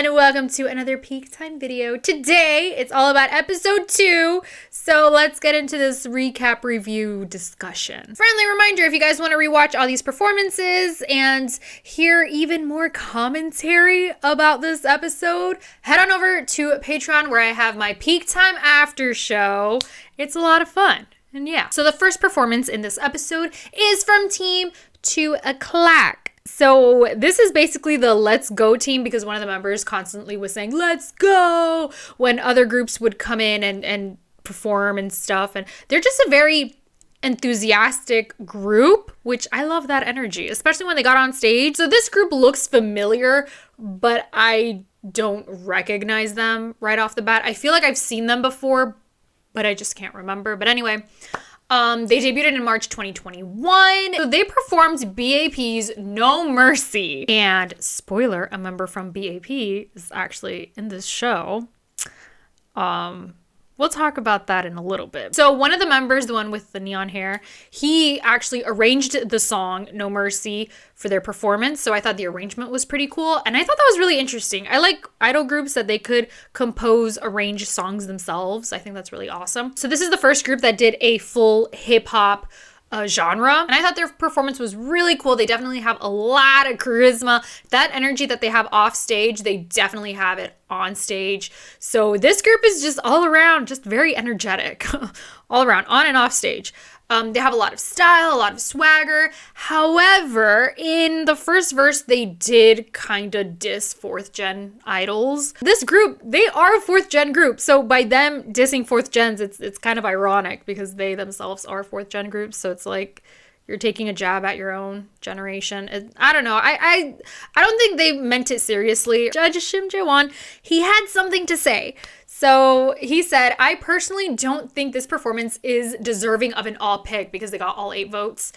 and welcome to another Peak Time video. Today, it's all about episode 2, so let's get into this recap review discussion. Friendly reminder, if you guys want to rewatch all these performances and hear even more commentary about this episode, head on over to Patreon where I have my Peak Time after show. It's a lot of fun. And yeah, so the first performance in this episode is from Team 2 O'Clock. So this is basically the Let's Go team because one of the members constantly was saying, let's go, when other groups would come in and perform and stuff. And they're just a very enthusiastic group, which I love that energy, especially when they got on stage. So this group looks familiar, but I don't recognize them right off the bat. I feel like I've seen them before, but I just can't remember. But anyway, they debuted in March 2021. So they performed B.A.P's No Mercy. And spoiler, a member from B.A.P is actually in this show. We'll talk about that in a little bit. So one of the members, the one with the neon hair, he actually arranged the song No Mercy for their performance. So I thought the arrangement was pretty cool. And I thought that was really interesting. I like idol groups that they could compose, arrange songs themselves. I think that's really awesome. So this is the first group that did a full hip hop genre, and I thought their performance was really cool. They definitely have a lot of charisma. That energy that they have off stage, they definitely have it on stage. So this group is just all around just very energetic all around, on and off stage. They have a lot of style, a lot of swagger. However, in the first verse, they did kind of diss 4th gen idols. This group, they are a 4th gen group. So by them dissing 4th gens, it's kind of ironic because they themselves are 4th gen groups. So it's like you're taking a jab at your own generation. I don't know. I don't think they meant it seriously. Judge Shim Jaewon, he had something to say. So he said, I personally don't think this performance is deserving of an all pick because they got all 8 votes.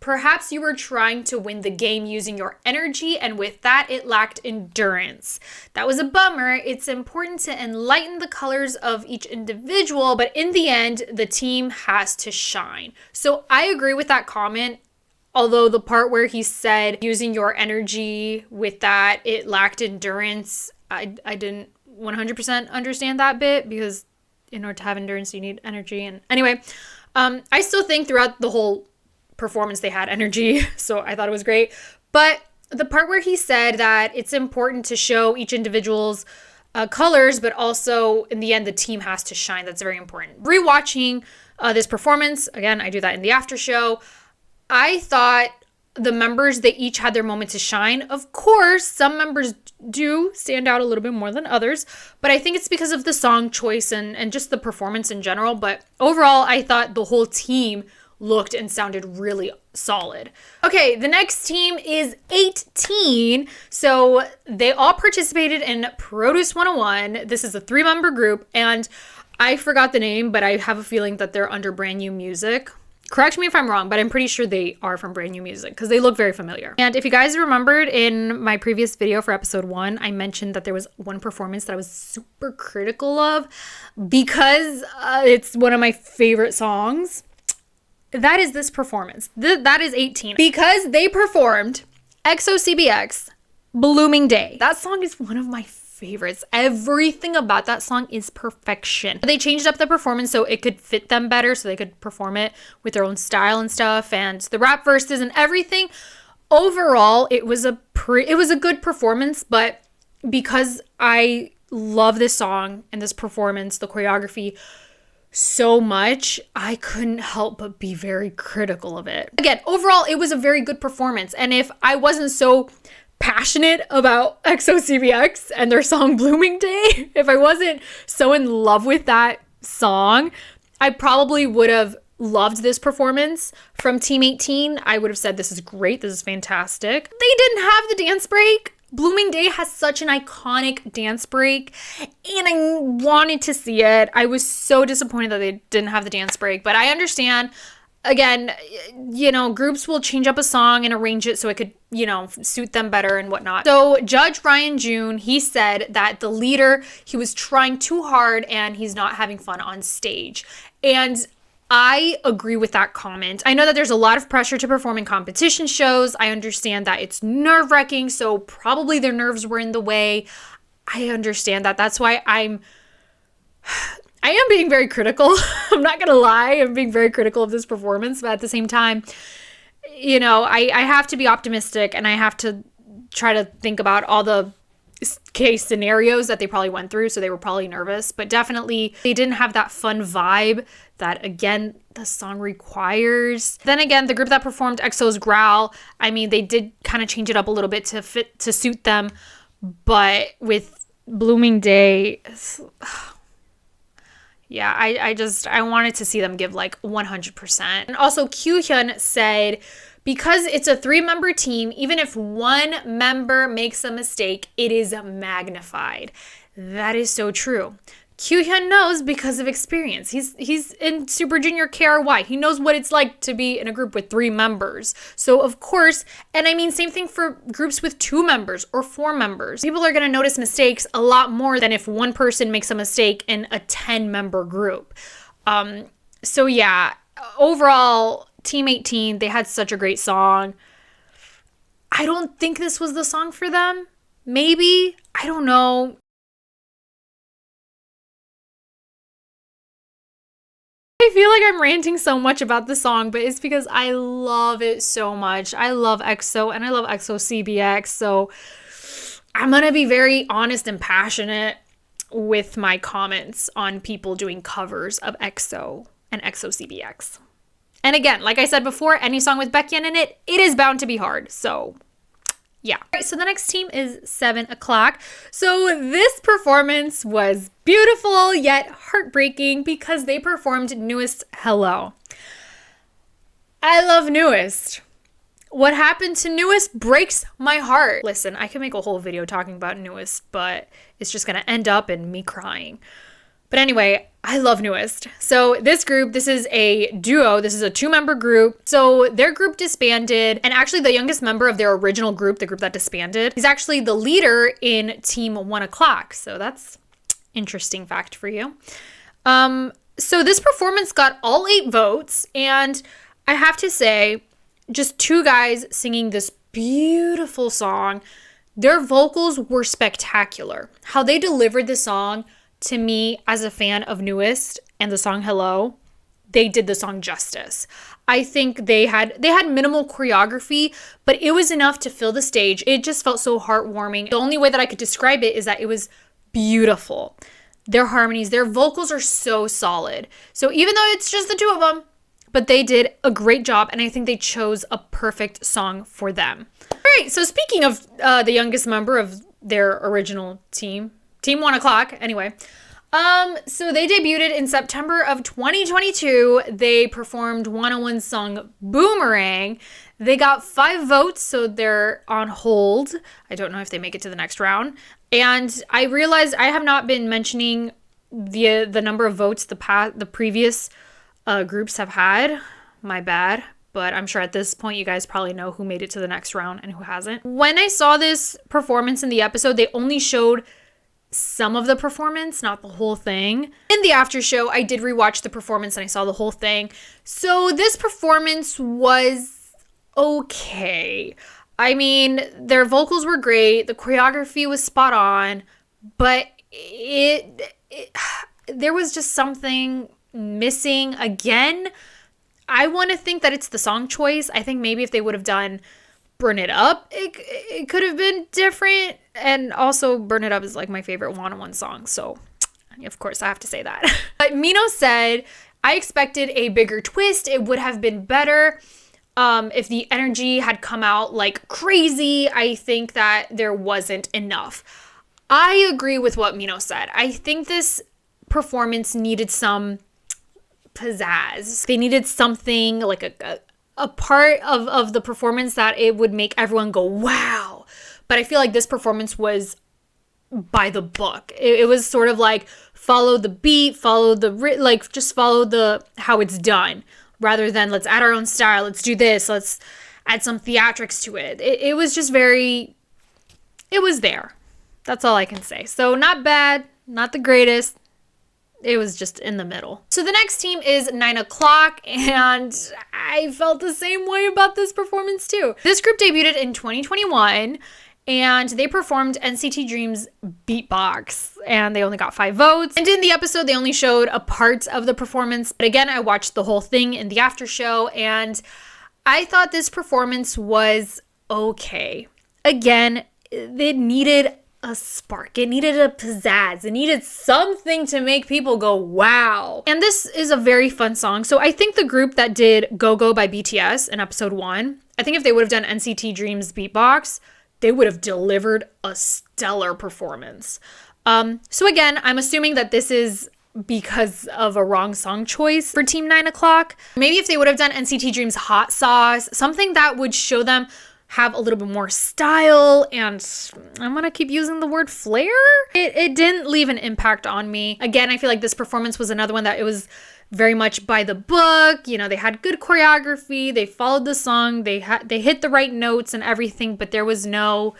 Perhaps you were trying to win the game using your energy, and with that, it lacked endurance. That was a bummer. It's important to enlighten the colors of each individual, but in the end, the team has to shine. So I agree with that comment. Although the part where he said using your energy, with that, it lacked endurance, I didn't 100% understand that bit because in order to have endurance, you need energy. And anyway, I still think throughout the whole performance, they had energy. So I thought it was great. But the part where he said that it's important to show each individual's colors, but also in the end, the team has to shine. That's very important. Rewatching this performance, again, I do that in the after show. I thought the members, they each had their moment to shine. Of course, some members do stand out a little bit more than others, but I think it's because of the song choice and just the performance in general. But overall, I thought the whole team looked and sounded really solid. Okay, the next team is 18. So they all participated in Produce 101. This is a 3-member group, and I forgot the name, but I have a feeling that they're under Brand New Music. Correct me if I'm wrong, but I'm pretty sure they are from Brand New Music because they look very familiar. And if you guys remembered in my previous video for episode 1, I mentioned that there was one performance that I was super critical of because it's one of my favorite songs. That is this performance. That is 18 because they performed EXO-CBX Blooming Day. That song is one of my favorites. Everything about that song is perfection. They changed up the performance so it could fit them better, so they could perform it with their own style and stuff, and the rap verses and everything. Overall, it was a good performance, but because I love this song and this performance, the choreography so much, I couldn't help but be very critical of it. Again, overall, it was a very good performance, and if I wasn't so passionate about EXO-CBX and their song Blooming Day, if I wasn't so in love with that song, I probably would have loved this performance from Team 18. I would have said, this is great, this is fantastic. They didn't have the dance break. Blooming Day has such an iconic dance break, and I wanted to see it. I was so disappointed that they didn't have the dance break, but I understand. Again, you know, groups will change up a song and arrange it so it could, you know, suit them better and whatnot. So Judge Ryan Jhun, he said that the leader, he was trying too hard and he's not having fun on stage. And I agree with that comment. I know that there's a lot of pressure to perform in competition shows. I understand that it's nerve-wracking, so probably their nerves were in the way. I understand that. That's why I am being very critical. I'm not gonna lie. I'm being very critical of this performance, but at the same time, you know, I have to be optimistic and I have to try to think about all the case scenarios that they probably went through, so they were probably nervous, but definitely they didn't have that fun vibe that, again, the song requires. Then again, the group that performed EXO's Growl, I mean, they did kind of change it up a little bit to suit them, but with Blooming Day, yeah, I wanted to see them give like 100%. And also Kyuhyun said, because it's a 3-member team, even if one member makes a mistake, it is magnified. That is so true. Kyuhyun knows because of experience. He's in Super Junior KRY. He knows what it's like to be in a group with 3 members. So of course, and I mean, same thing for groups with 2 members or 4 members. People are going to notice mistakes a lot more than if one person makes a mistake in a 10-member group. So yeah, overall, Team 18, they had such a great song. I don't think this was the song for them. Maybe. I don't know. I feel like I'm ranting so much about the song, but it's because I love it so much. I love EXO and I love EXO CBX. So I'm going to be very honest and passionate with my comments on people doing covers of EXO and EXO CBX. And again, like I said before, any song with Baekhyun in it, it is bound to be hard. So yeah. All right, so the next team is 7 o'clock. So this performance was beautiful yet heartbreaking because they performed Newest Hello. I love Newest. What happened to Newest breaks my heart. Listen, I can make a whole video talking about Newest, but it's just gonna end up in me crying. But anyway, I love Newest. So this group, this is a duo. This is a 2-member group. So their group disbanded. And actually the youngest member of their original group, the group that disbanded, is actually the leader in Team 1 o'clock. So that's interesting fact for you. So this performance got all 8 votes. And I have to say, just 2 guys singing this beautiful song. Their vocals were spectacular. How they delivered the song, to me, as a fan of Newest and the song Hello, they did the song justice. I think they had minimal choreography, but it was enough to fill the stage. It just felt so heartwarming. The only way that I could describe it is that it was beautiful. Their harmonies, their vocals are so solid. So even though it's just the 2 of them, but they did a great job, and I think they chose a perfect song for them. All right, so speaking of the youngest member of their original team, Team 1 o'clock, anyway. So they debuted in September of 2022. They performed 101's song Boomerang. They got 5 votes, so they're on hold. I don't know if they make it to the next round. And I realized I have not been mentioning the number of votes the previous groups have had. My bad. But I'm sure at this point you guys probably know who made it to the next round and who hasn't. When I saw this performance in the episode, they only showed some of the performance, not the whole thing. In the after show, I did rewatch the performance and I saw the whole thing. So this performance was okay. I mean, their vocals were great. The choreography was spot on, but there was just something missing again. I want to think that it's the song choice. I think maybe if they would have done Burn It Up, it could have been different. And also, Burn It Up is like my favorite one-on-one song. So, of course, I have to say that. But Mino said, I expected a bigger twist. It would have been better if the energy had come out like crazy. I think that there wasn't enough. I agree with what Mino said. I think this performance needed some pizzazz. They needed something like a part of the performance that it would make everyone go, wow. But I feel like this performance was by the book. It was sort of like follow the beat, just follow how it's done, rather than let's add our own style, let's do this, let's add some theatrics to it. It was just it was there. That's all I can say. So not bad, not the greatest, it was just in the middle. So the next team is 9 o'clock, and I felt the same way about this performance too. This group debuted in 2021, and they performed NCT Dream's Beatbox, and they only got 5 votes. And in the episode, they only showed a part of the performance. But again, I watched the whole thing in the after show, and I thought this performance was okay. Again, it needed a spark. It needed a pizzazz. It needed something to make people go, wow. And this is a very fun song. So I think the group that did Go Go by BTS in episode 1, I think if they would have done NCT Dream's Beatbox, they would have delivered a stellar performance. So again, I'm assuming that this is because of a wrong song choice for Team 9 o'clock. Maybe if they would have done NCT Dream's Hot Sauce, something that would show them have a little bit more style, and I'm gonna keep using the word flair. It didn't leave an impact on me. Again, I feel like this performance was another one that it was very much by the book. You know, they had good choreography, they followed the song, they hit the right notes and everything, but there was no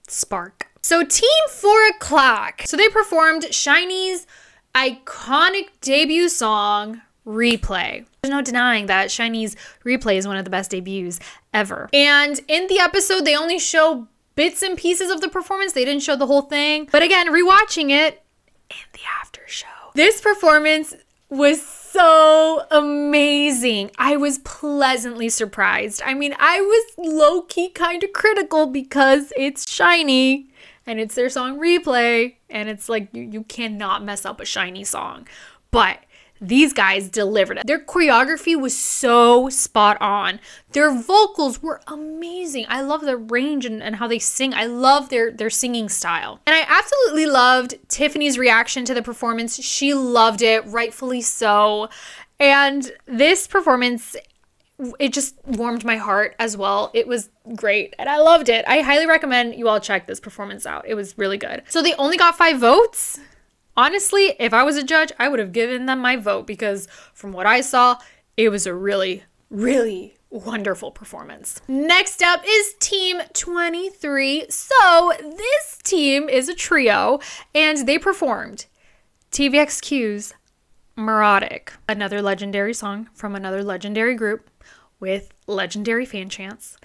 spark. So Team 4 o'clock. So they performed SHINee's iconic debut song, Replay. There's no denying that SHINee's Replay is one of the best debuts ever. And in the episode, they only show bits and pieces of the performance. They didn't show the whole thing. But again, rewatching it in the after show, this performance was so amazing. I was pleasantly surprised. I mean, I was low-key kind of critical because it's SHINee and it's their song Replay. And it's like, you cannot mess up a SHINee song. But these guys delivered it. Their choreography was so spot on. Their vocals were amazing. I love their range and how they sing. I love their singing style. And I absolutely loved Tiffany's reaction to the performance. She loved it, rightfully so. And this performance, it just warmed my heart as well. It was great and I loved it. I highly recommend you all check this performance out. It was really good. So they only got 5 votes. Honestly, if I was a judge, I would have given them my vote because from what I saw, it was a really, really wonderful performance. Next up is Team 23. So this team is a trio and they performed TVXQ's Mirotic, another legendary song from another legendary group with legendary fan chants.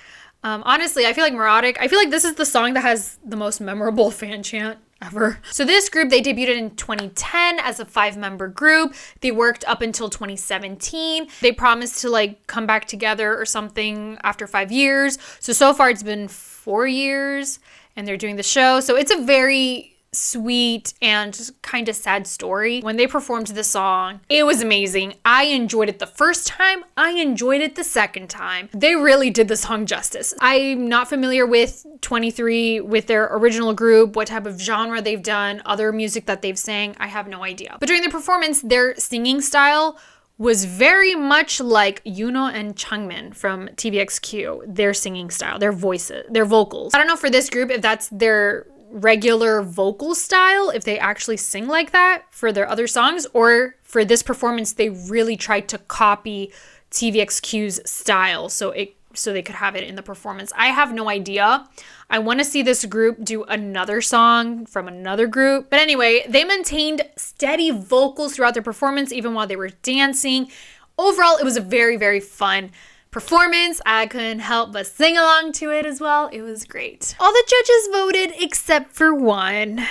Honestly, I feel like this is the song that has the most memorable fan chant ever. So this group, they debuted in 2010 as a 5-member group. They worked up until 2017. They promised to like come back together or something after 5 years. So far it's been 4 years and they're doing the show. So it's a very sweet and kind of sad story. When they performed the song, it was amazing. I enjoyed it the first time. I enjoyed it the second time. They really did the song justice. I'm not familiar with 23, with their original group, what type of genre they've done, other music that they've sang. I have no idea. But during the performance, their singing style was very much like Yuno and Changmin from TVXQ. Their singing style, their voices, their vocals. I don't know for this group if that's their regular vocal style, if they actually sing like that for their other songs, or for this performance they really tried to copy TVXQ's style so they could have it in the performance. I have no idea. I want to see this group do another song from another group. But anyway, they maintained steady vocals throughout their performance even while they were dancing. Overall, it was a very, very fun performance. I couldn't help but sing along to it as well. It was great. All the judges voted except for one,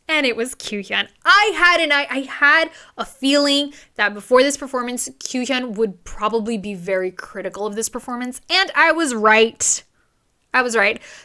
and it was Kyuhyun. I had a feeling that before this performance, Kyuhyun would probably be very critical of this performance, and I was right.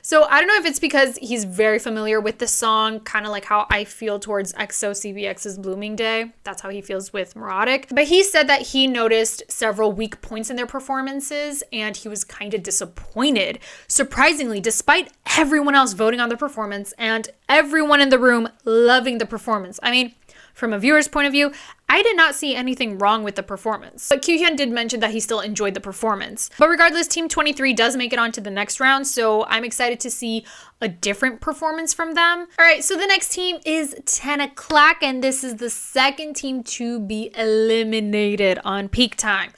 So I don't know if it's because he's very familiar with the song, kind of like how I feel towards EXO CBX's Blooming Day. That's how he feels with Mirotic. But he said that he noticed several weak points in their performances and he was kind of disappointed. Surprisingly, despite everyone else voting on the performance and everyone in the room loving the performance. I mean, from a viewer's point of view, I did not see anything wrong with the performance. But Kyuhyun did mention that he still enjoyed the performance. But regardless, Team 23 does make it on to the next round, so I'm excited to see a different performance from them. All right, so the next team is 10 o'clock, and this is the second team to be eliminated on Peak Time.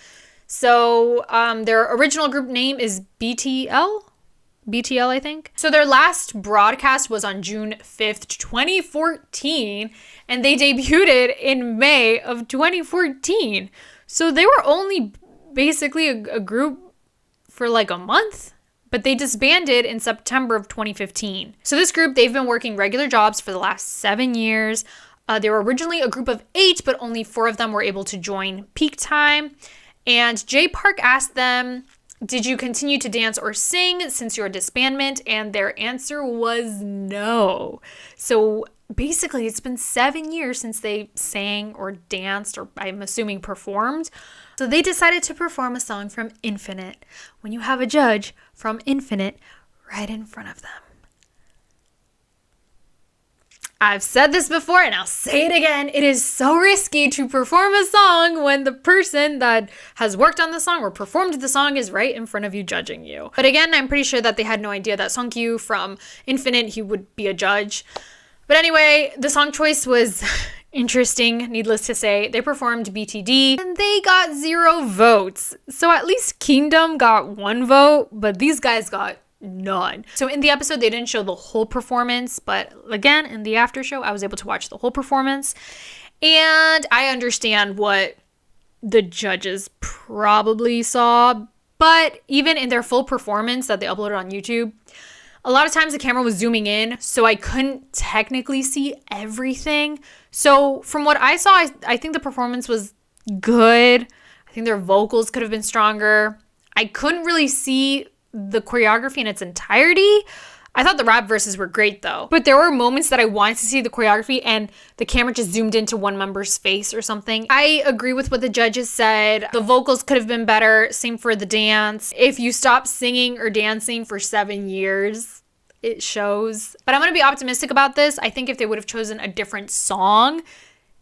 So their original group name is BTL? BTL, I think. So their last broadcast was on June 5th, 2014, and they debuted in May of 2014. So they were only basically a group for like a month, but they disbanded in September of 2015. So this group, they've been working regular jobs for the last 7 years. They were originally a group of 8, but only 4 of them were able to join Peak Time. And Jay Park asked them, did you continue to dance or sing since your disbandment? And their answer was no. So basically, it's been 7 years since they sang or danced, or I'm assuming performed. So they decided to perform a song from Infinite when you have a judge from Infinite right in front of them. I've said this before and I'll say it again. It is so risky to perform a song when the person that has worked on the song or performed the song is right in front of you judging you. But again, I'm pretty sure that they had no idea that Sungkyu from Infinite, he would be a judge. But anyway, the song choice was interesting, needless to say. They performed BTD and they got 0 votes. So at least Kingdom got 1 vote, but these guys got none. So in the episode, they didn't show the whole performance, but again, in the after show, I was able to watch the whole performance. And I understand what the judges probably saw, but even in their full performance that they uploaded on YouTube, a lot of times the camera was zooming in, so I couldn't technically see everything. So from what I saw, I think the performance was good. I think their vocals could have been stronger. I couldn't really see the choreography in its entirety. I thought the rap verses were great though. But there were moments that I wanted to see the choreography and the camera just zoomed into one member's face or something. I agree with what the judges said. The vocals could have been better. Same for the dance. If you stop singing or dancing for 7 years, it shows. But I'm going to be optimistic about this. I think if they would have chosen a different song,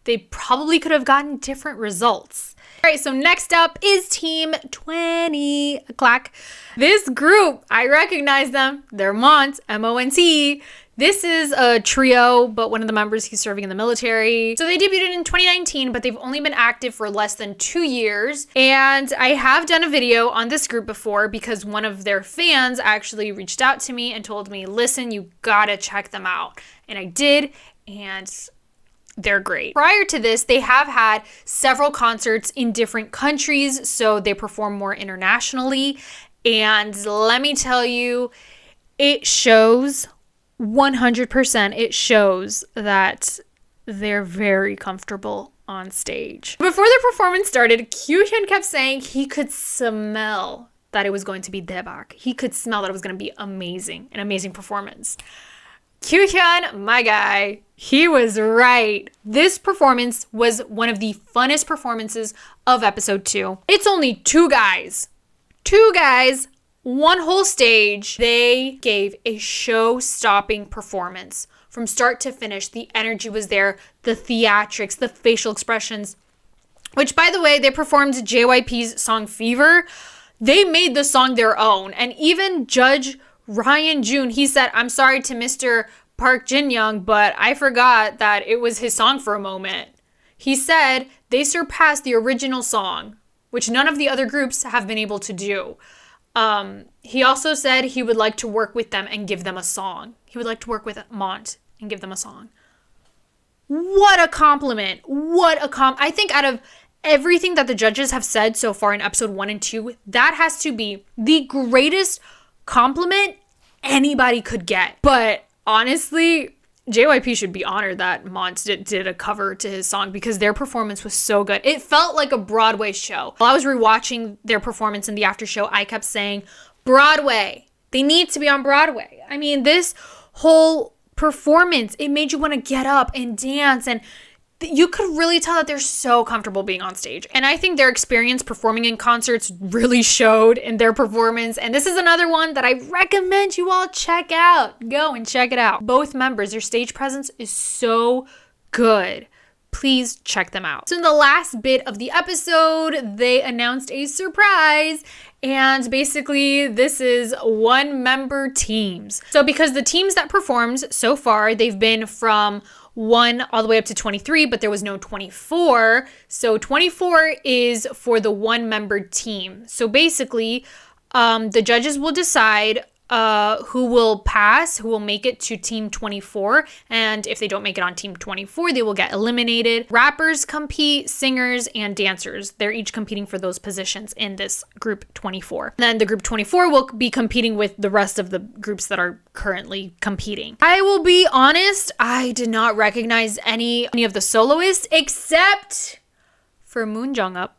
they probably could have gotten different results. All right, so next up is Team 20 O'Clock. This group, I recognize them. They're M.O.N.T. This is a trio, but one of the members, he's serving in the military. So they debuted in 2019, but they've only been active for less than 2 years. And I have done a video on this group before because one of their fans actually reached out to me and told me, listen, you gotta check them out. And I did, and they're great. Prior to this, they have had several concerts in different countries, so they perform more internationally. And let me tell you, it shows 100%. It shows that they're very comfortable on stage. Before their performance started, Kyuhyun kept saying he could smell that it was going to be daebak. He could smell that it was going to be amazing, an amazing performance. Kyuhyun, my guy, he was right. This performance was one of the funnest performances of episode 2. It's only 2 guys. 2 guys, 1 whole stage. They gave a show-stopping performance. From start to finish, the energy was there, the theatrics, the facial expressions, which, by the way, they performed JYP's song Fever. They made the song their own. And even Judge Ryan Jhun, he said, I'm sorry to Mr. Park Jin-young, but I forgot that it was his song for a moment. He said they surpassed the original song, which none of the other groups have been able to do. He also said he would like to work with them and give them a song. He would like to work with M.O.N.T and give them a song. What a compliment. I think out of everything that the judges have said so far in episode 1 and 2, that has to be the greatest compliment anybody could get. But honestly, JYP should be honored that M.O.N.T did a cover to his song because their performance was so good. It felt like a Broadway show. While I was rewatching their performance in the after show, I kept saying, Broadway. They need to be on Broadway. I mean, this whole performance, it made you want to get up and dance, and you could really tell that they're so comfortable being on stage. And I think their experience performing in concerts really showed in their performance. And this is another one that I recommend you all check out. Go and check it out. Both members, their stage presence is so good. Please check them out. So in the last bit of the episode, they announced a surprise. And basically, this is 1-member teams. So because the teams that performed so far, they've been from 1 all the way up to 23, but there was no 24. So 24 is for the 1-member team. So basically, the judges will decide who will pass, who will make it to Team 24. And if they don't make it on Team 24, they will get eliminated. Rappers compete, singers, and dancers. They're each competing for those positions in this group 24. Then the group 24 will be competing with the rest of the groups that are currently competing. I will be honest, I did not recognize any of the soloists except for Moon Jongup,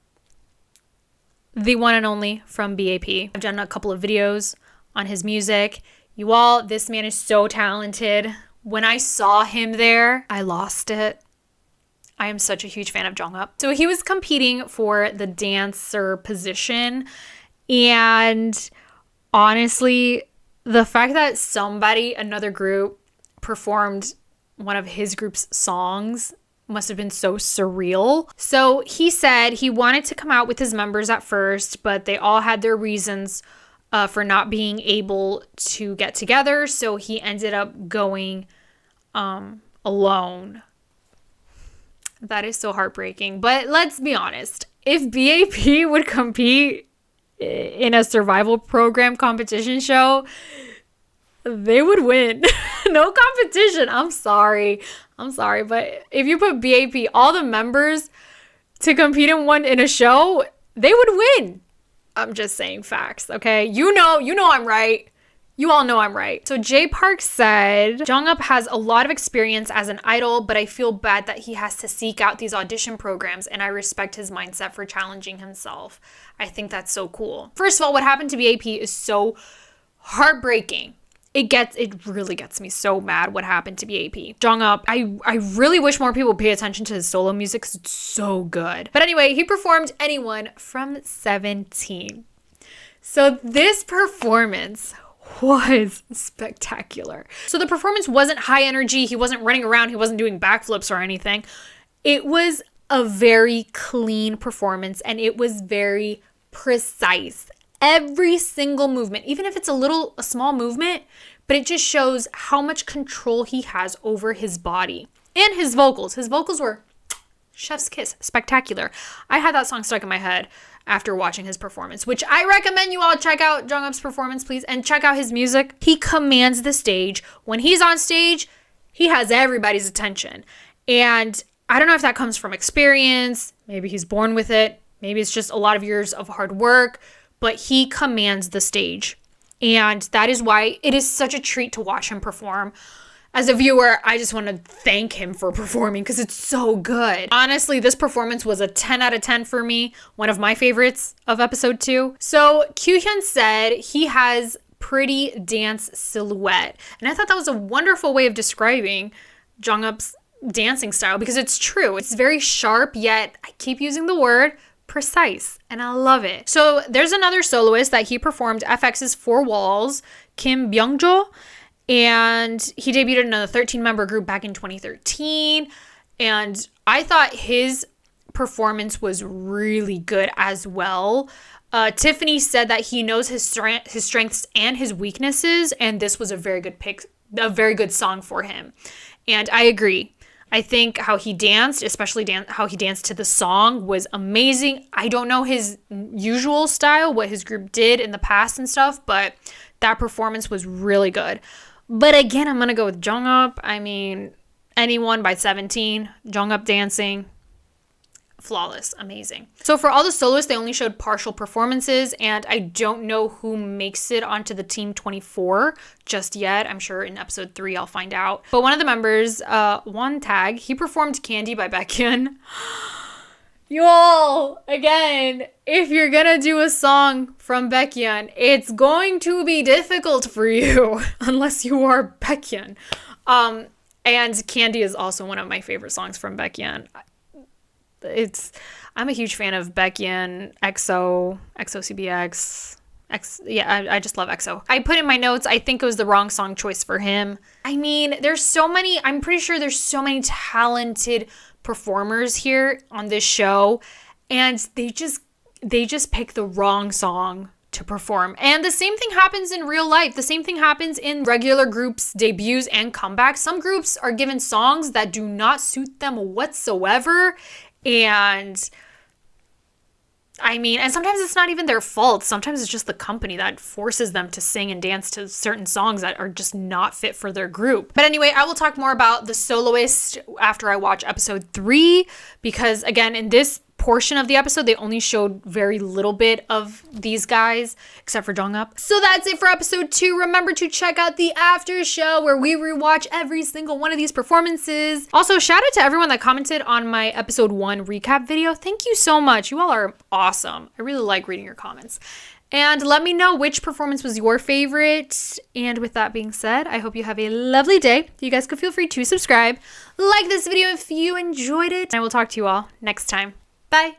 the one and only from B.A.P. I've done a couple of videos on his music. You all, this man is so talented. When I saw him there, I lost it. I am such a huge fan of Jongup. So he was competing for the dancer position. And honestly, the fact that another group, performed one of his group's songs must have been so surreal. So he said he wanted to come out with his members at first, but they all had their reasons for not being able to get together. So he ended up going alone. That is so heartbreaking. But let's be honest. If B.A.P would compete in a survival program competition show, they would win. No competition. I'm sorry. But if you put B.A.P, all the members, to compete in a show, they would win. I'm just saying facts, okay? You know I'm right. You all know I'm right. So J Park said, Jongup has a lot of experience as an idol, but I feel bad that he has to seek out these audition programs, and I respect his mindset for challenging himself. I think that's so cool. First of all, what happened to B.A.P is so heartbreaking. It really gets me so mad what happened to B.A.P. Jongup, I really wish more people pay attention to his solo music because it's so good. But anyway, he performed Anyone from 17. So this performance was spectacular. So the performance wasn't high energy. He wasn't running around. He wasn't doing backflips or anything. It was a very clean performance, and it was very precise. Every single movement, even if it's a small movement, but it just shows how much control he has over his body and his vocals. His vocals were chef's kiss, spectacular. I had that song stuck in my head after watching his performance, which I recommend you all check out Jongup's performance, please, and check out his music. He commands the stage. When he's on stage, he has everybody's attention. And I don't know if that comes from experience. Maybe he's born with it. Maybe it's just a lot of years of hard work. But he commands the stage. And that is why it is such a treat to watch him perform. As a viewer, I just want to thank him for performing because it's so good. Honestly, this performance was a 10 out of 10 for me. One of my favorites of episode 2. So Kyuhyun said he has pretty dance silhouette. And I thought that was a wonderful way of describing Jongup's dancing style because it's true. It's very sharp, yet I keep using the word precise, and I love it. So there's another soloist that he performed FX's Four Walls, Kim Byung-jo, and he debuted in a 13-member group back in 2013, and I thought his performance was really good as well. Tiffany said that he knows his strengths and his weaknesses, and this was a very good song for him. And I agree. I think how he danced, especially how he danced to the song, was amazing. I don't know his usual style, what his group did in the past and stuff, but that performance was really good. But again, I'm going to go with Jongup. I mean, Anyone by 17, Jongup dancing, flawless, amazing. So for all the soloists, they only showed partial performances, and I don't know who makes it onto the Team 24 just yet. I'm sure in episode 3 I'll find out. But one of the members, Won Tag, he performed Candy by Baekhyun. You all, again, if you're gonna do a song from Baekhyun, it's going to be difficult for you unless you are Baekhyun. And Candy is also one of my favorite songs from Baekhyun. I'm a huge fan of Baekhyun, EXO CBX. I just love EXO. I put in my notes, I think it was the wrong song choice for him. I mean, I'm pretty sure there's so many talented performers here on this show, and they just pick the wrong song to perform. And the same thing happens in real life. The same thing happens in regular groups' debuts and comebacks. Some groups are given songs that do not suit them whatsoever, and I mean, and sometimes it's not even their fault. Sometimes it's just the company that forces them to sing and dance to certain songs that are just not fit for their group. But anyway, I will talk more about the soloist after I watch episode 3, because again, in this portion of the episode, they only showed very little bit of these guys, except for Jongup. So that's it for episode 2. Remember to check out the after show where we rewatch every single one of these performances. Also, shout out to everyone that commented on my episode 1 recap video. Thank you so much. You all are awesome. I really like reading your comments. And let me know which performance was your favorite. And with that being said, I hope you have a lovely day. You guys could feel free to subscribe, like this video if you enjoyed it. I will talk to you all next time. Bye.